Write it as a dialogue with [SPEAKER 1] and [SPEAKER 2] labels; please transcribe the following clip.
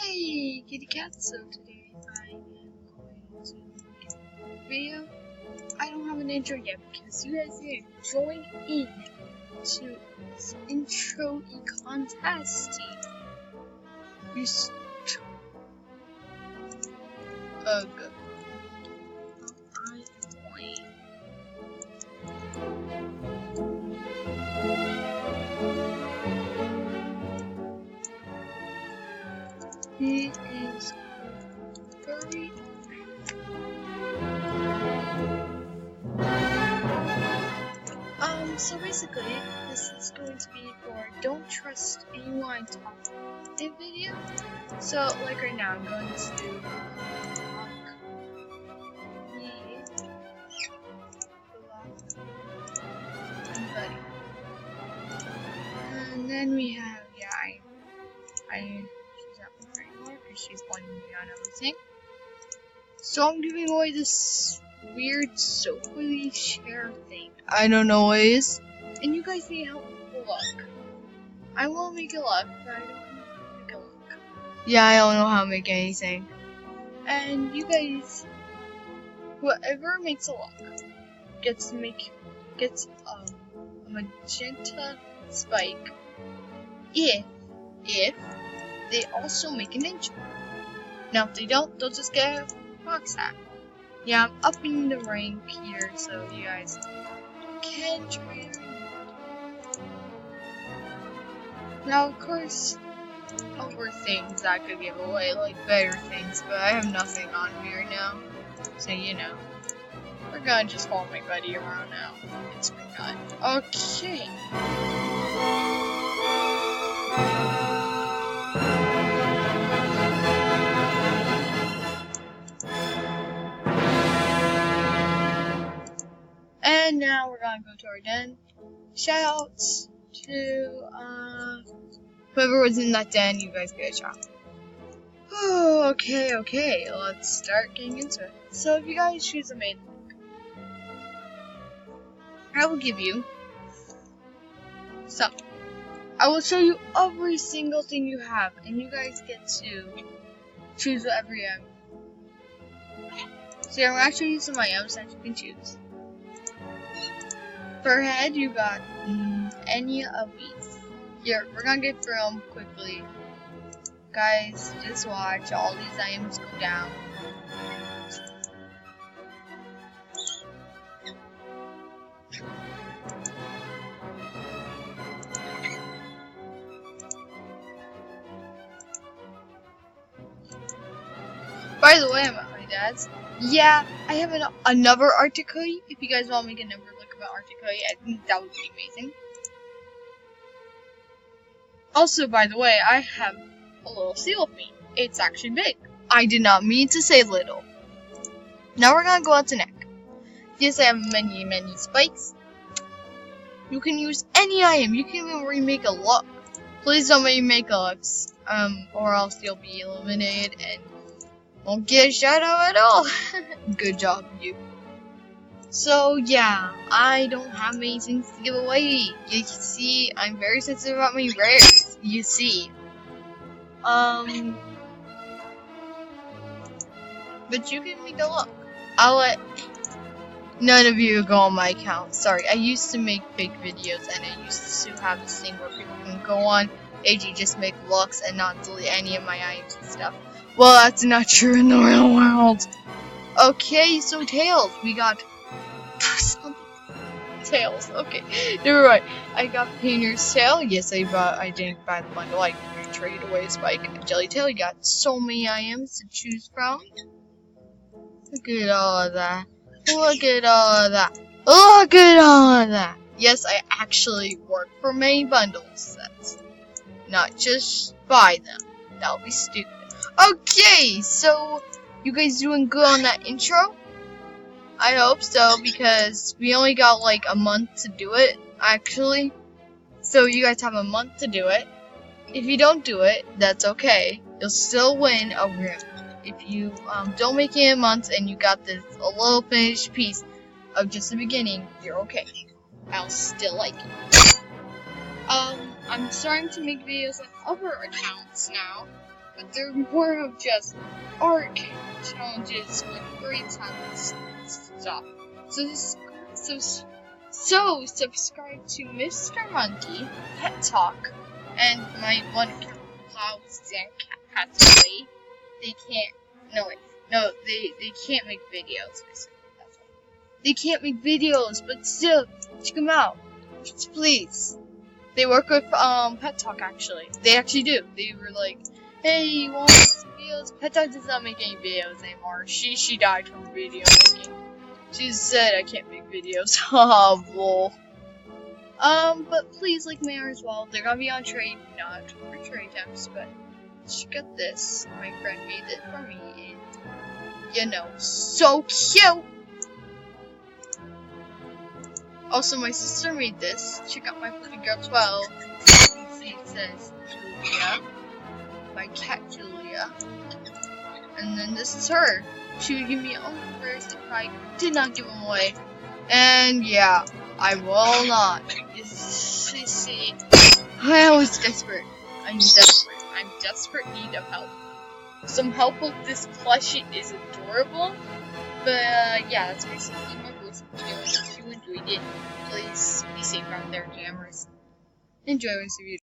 [SPEAKER 1] Hey, kitty cat. So today I am going to make a video. I don't have an intro yet because you guys need to join in to this intro contest. You good. I am playing. It is very so basically this is going to be for don't trust anyone talk in video. So like right now I'm going to buddy. And then we have she's not there anymore because she's pointing me on everything. So I'm giving away this weird soapy chair thing. I don't know what it is. And you guys need help with luck. I will make it luck, but I don't know how to make it luck. Yeah, I don't know how to make anything. And you guys, whoever makes a luck gets a magenta spike if they also make an intro. Now if they don't, they'll just get a box hat. Yeah, I'm upping the rank here so you guys can try it. Now of course, other things I could give away, like better things, but I have nothing on here now. So you know. We're gonna just follow my buddy around now. It's my god. Okay. And now we're gonna go to our den. Shoutouts to whoever was in that den, you guys get a shout. Oh, okay. Let's start getting into it. So if you guys choose a main link, I will give you something. I will show you every single thing you have, and you guys get to choose whatever you have. So I'm gonna show you some items that you can choose. For head, you got any of these. Here, we're gonna get through them quickly. Guys, just watch all these items go down. By the way, I'm at my dad's. Yeah, I have another Arctic hoodie. If you guys want to make another look about Arctic hoodie, I think that would be amazing. Also, by the way, I have a little seal with me. It's actually big. I did not mean to say little. Now we're gonna go on to neck. Yes, I have many spikes. You can use any item. You can even remake a look. Please don't remake a looks, or else you'll be eliminated and won't get a shout out at all. Good job, you. So yeah, I don't have many things to give away. You see, I'm very sensitive about my rares. You see. But you can make a look. I'll let none of you go on my account. Sorry, I used to make fake videos and I used to have this thing where people can go on AG just make looks and not delete any of my items and stuff. Well, that's not true in the real world. Okay, so tails. We got something. Tails. Okay, never mind. I got Painter's tail. Yes, I didn't buy the bundle. I traded away a spike. Jelly tail. You got so many items to choose from. Look at all of that. Look at all of that. Look at all of that. Yes, I actually work for many bundle sets. Not just buy them. That would be stupid. Okay, so you guys doing good on that intro? I hope so, because we only got like a month to do it, actually. So you guys have a month to do it. If you don't do it, that's okay. You'll still win a room. If you don't make it in a month and you got this a little finished piece of just the beginning, you're okay. I'll still like it. I'm starting to make videos on other accounts now. but they're more of just art challenges with great talent stuff. So subscribe to Mr. Monkey Pet Talk and my one account, Clouds and Cats Away. They can't. They can't make videos. That's all. They can't make videos, but still, check them out, please. They work with Pet Talk actually. They actually do. They were like, hey, you want videos? Pet Talk does not make any videos anymore. She died from video making. She said I can't make videos. Oh, lol. But please like me as well. They're gonna be on trade, not for trade temps, but check out this. My friend made it for me, and you know, so cute. Also, my sister made this. Check out my Pretty Girl 12. You can see it says Julia, my cat Julia, and then this is her. She would give me all the prayers if I did not give them away. And yeah, I will not. You see, I was desperate. I'm desperate need of help. Some help with this plushie is adorable. But yeah, that's basically my voice video. If you enjoyed it, please be safe out there, jammers. Enjoy the rest of your day.